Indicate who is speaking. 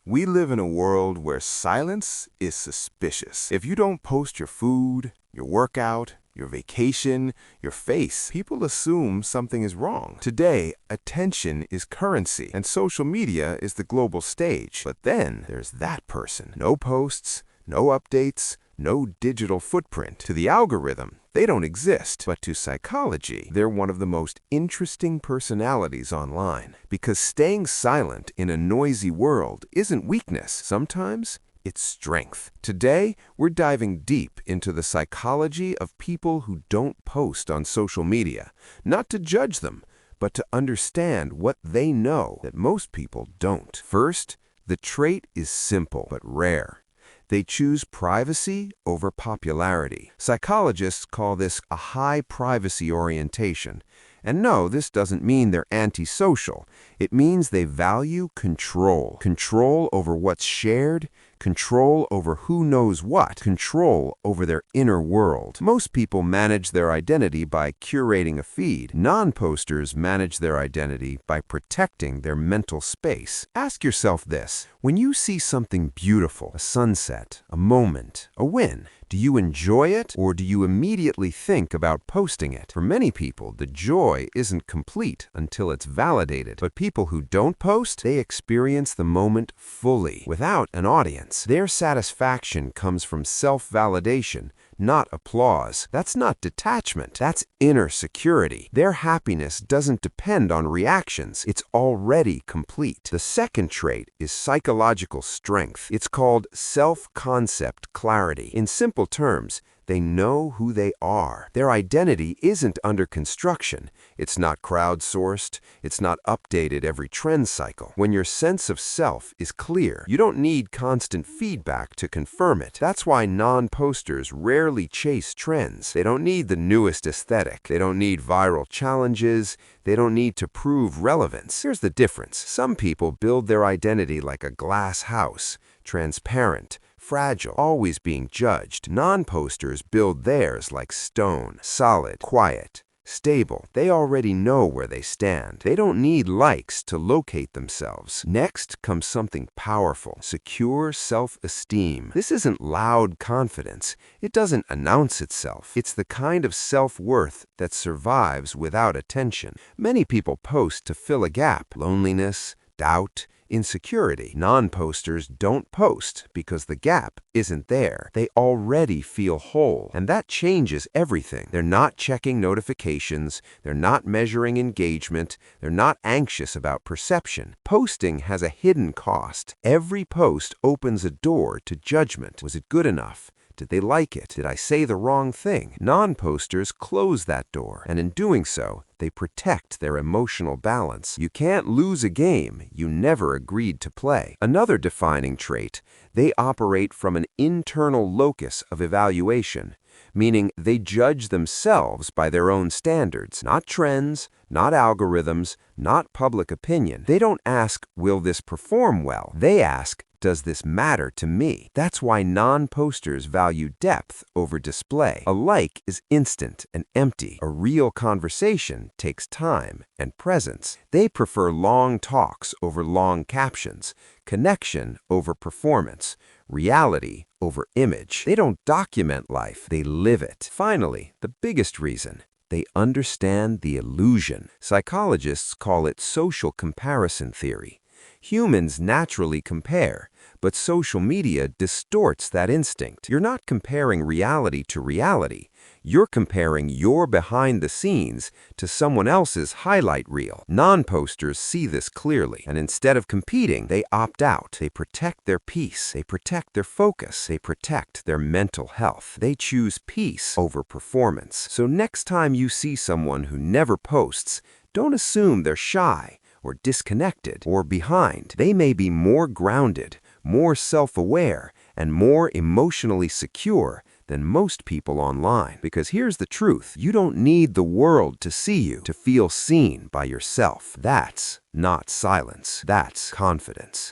Speaker 1: We live in a world where silence is suspicious. If you don't post your food, your workout, your vacation, your face, people assume something is wrong. Today, attention is currency, and social media is the global stage. But then there's that person. No posts, no updates, no digital footprint. To the algorithm, they don't exist. But to psychology, they're one of the most interesting personalities online. Because staying silent in a noisy world isn't weakness. Sometimes it's strength. Today, we're diving deep into the psychology of people who don't post on social media. Not to judge them, but to understand what they know that most people don't. First, the trait is simple but rare. They choose privacy over popularity. Psychologists call this a high privacy orientation. And no, this doesn't mean they're antisocial. It means they value control. Control over what's shared, control over who knows what, control over their inner world. Most people manage their identity by curating a feed. Non-posters manage their identity by protecting their mental space. Ask yourself this: when you see something beautiful, a sunset, a moment, a win, do you enjoy it, or do you immediately think about posting it? For many people, the joy isn't complete until it's validated. But people who don't post, they experience the moment fully, without an audience. Their satisfaction comes from self-validation, not applause. That's not detachment. That's inner security. Their happiness doesn't depend on reactions. It's already complete. The second trait is psychological strength. It's called self-concept clarity. In simple terms, they know who they are. Their identity isn't under construction. It's not crowdsourced. It's not updated every trend cycle. When your sense of self is clear, you don't need constant feedback to confirm it. That's why non-posters rarely chase trends. They don't need the newest aesthetic. They don't need viral challenges. They don't need to prove relevance. Here's the difference. Some people build their identity like a glass house, transparent, fragile, always being judged. Non-posters build theirs like stone, solid, quiet, stable. They already know where they stand. They don't need likes to locate themselves. Next comes something powerful: secure self-esteem. This isn't loud confidence. It doesn't announce itself. It's the kind of self-worth that survives without attention. Many people post to fill a gap: loneliness, doubt, insecurity. Non-posters don't post because the gap isn't there. They already feel whole, and that changes everything. They're not checking notifications. They're not measuring engagement. They're not anxious about perception. Posting has a hidden cost. Every post opens a door to judgment. Was it good enough? Did they like it? Did I say the wrong thing? Non-posters close that door, and in doing so, they protect their emotional balance. You can't lose a game you never agreed to play. Another defining trait: they operate from an internal locus of evaluation, meaning they judge themselves by their own standards, not trends, not algorithms, not public opinion. They don't ask, will this perform well? They ask, does this matter to me? That's why non-posters value depth over display. A like is instant and empty. A real conversation takes time and presence. They prefer long talks over long captions, connection over performance, reality over image. They don't document life, they live it. Finally, the biggest reason: they understand the illusion. Psychologists call it social comparison theory. Humans naturally compare, but social media distorts that instinct. You're not comparing reality to reality. You're comparing your behind the scenes to someone else's highlight reel. Non-posters see this clearly, and instead of competing, they opt out. They protect their peace. They protect their focus. They protect their mental health. They choose peace over performance. So next time you see someone who never posts, don't assume they're shy or disconnected or behind. They may be more grounded, more self-aware, and more emotionally secure than most people online. Because here's the truth: you don't need the world to see you to feel seen by yourself. That's not silence. That's confidence.